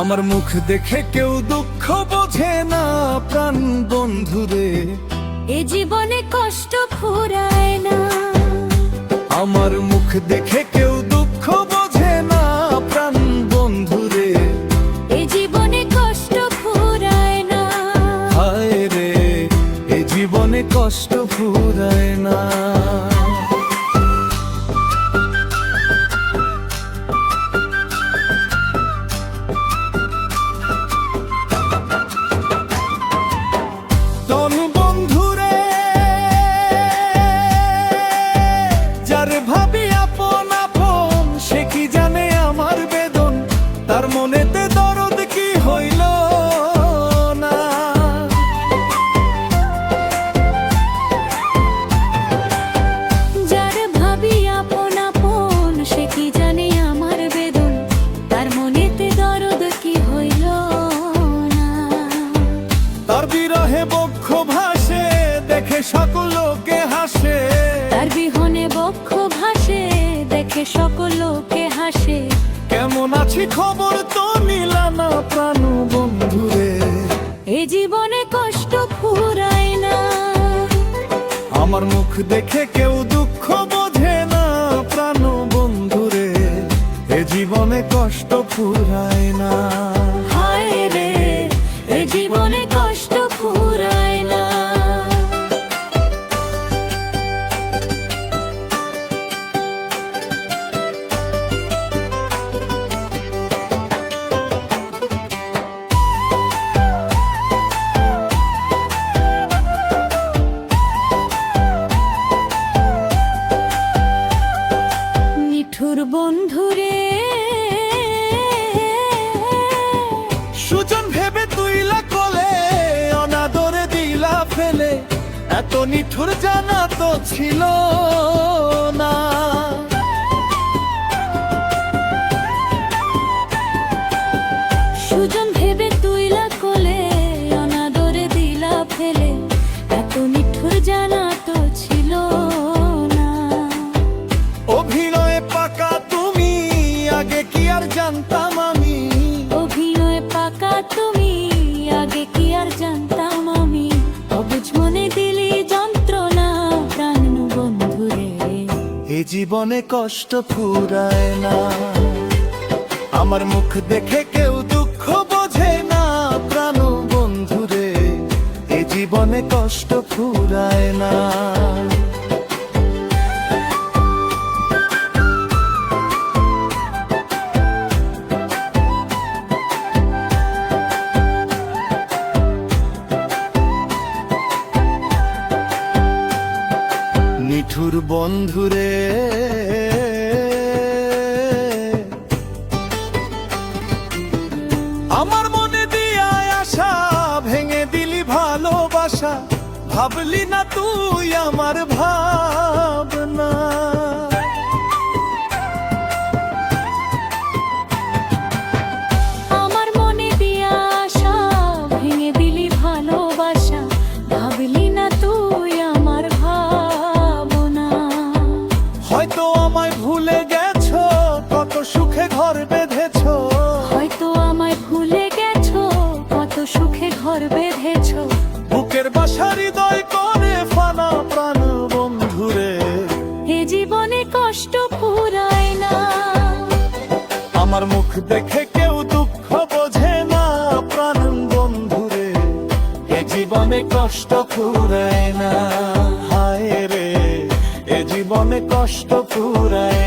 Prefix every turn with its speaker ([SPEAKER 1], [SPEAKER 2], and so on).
[SPEAKER 1] আমার মুখ দেখে কেউ দুঃখ বোঝে না প্রাণ বন্ধুরে,
[SPEAKER 2] এ জীবনে কষ্ট ফুরায় না।
[SPEAKER 1] আমার মুখ দেখে কেউ দুঃখ বোঝে না প্রাণ বন্ধুরে,
[SPEAKER 2] এ জীবনে কষ্ট ফুরায় না।
[SPEAKER 1] হায় রে এ জীবনে কষ্ট ফুরায় না। ভাবি আপন আপন সে কি জানে আমার বেদন, তার মনেতে দরদ কি হইল না।
[SPEAKER 2] যার ভাবি আপন আপন সে কি জানে আমার বেদন, তার মনেতে দরদ কি হইল না।
[SPEAKER 1] তার বিরহে বক্ষ ভাসে দেখে সকল লোকে হাসে,
[SPEAKER 2] তার বিহনে বক্ষ ভাসে দেখে সকল লোকে হাসে।
[SPEAKER 1] কেমন আছি খবর তো নিলা না প্রাণ বন্ধুরে,
[SPEAKER 2] এ জীবনে কষ্ট ফুরায় না।
[SPEAKER 1] আমার মুখ দেখে কেউ দুঃখ বোঝে না প্রাণ বন্ধুরে, এ জীবনে কষ্ট ফুরায় না।
[SPEAKER 2] হায় রে এ জীবনে কষ্ট ফুরায় না। নিঠুর বন্ধুরে
[SPEAKER 1] সুজন ভেবে তুইলা কোলে অনাদরে দিলা ফেলে, এত নিঠুর জানা তো ছিল না।
[SPEAKER 2] সুজন ভেবে তুইলা কোলে অনাদরে দিলা ফেলে, এত নিঠুর জানা তো ছিল না।
[SPEAKER 1] অভিনয়ে পাকা তুমি আগে কি আর জানতাম আমি,
[SPEAKER 2] অভিনয় পাকা তুমি আগে কি আর জানতাম আমি। অবুঝ মনে দিলি যন্ত্রণা প্রাণ বন্ধুরে,
[SPEAKER 1] এ জীবনে কষ্ট ফুরায় না। আমার মুখ দেখে কেউ দুঃখ বোঝে না প্রাণ বন্ধুরে, এ জীবনে কষ্ট ফুরায় না। নিঠুর বন্ধুরে আমার মনে দিয়া আশা ভেঙে দিলি ভালোবাসা, ভাবলি না তুই আমার ভাবনা।
[SPEAKER 2] আমার মনে দিয়া আশা ভেঙে দিলি ভালোবাসা, ভাবলি না তুই আমার ভাবনা।
[SPEAKER 1] হয়তো আমায় ভুলে গেছো কত সুখে ঘর বেঁধেছো,
[SPEAKER 2] হয়তো আমায় ভুলে গেছো কত সুখে ঘর বেঁধেছো।
[SPEAKER 1] বুকের বাসা হৃদয় করে ফানা প্রাণ বন্ধুরে,
[SPEAKER 2] এ জীবনে কষ্ট ফুরায় না।
[SPEAKER 1] আমার মুখ দেখে কেউ দুঃখ বোঝে না প্রাণ বন্ধুরে, এ জীবনে কষ্ট ফুরায় না। হায় রে এ জীবনে কষ্ট ফুরায়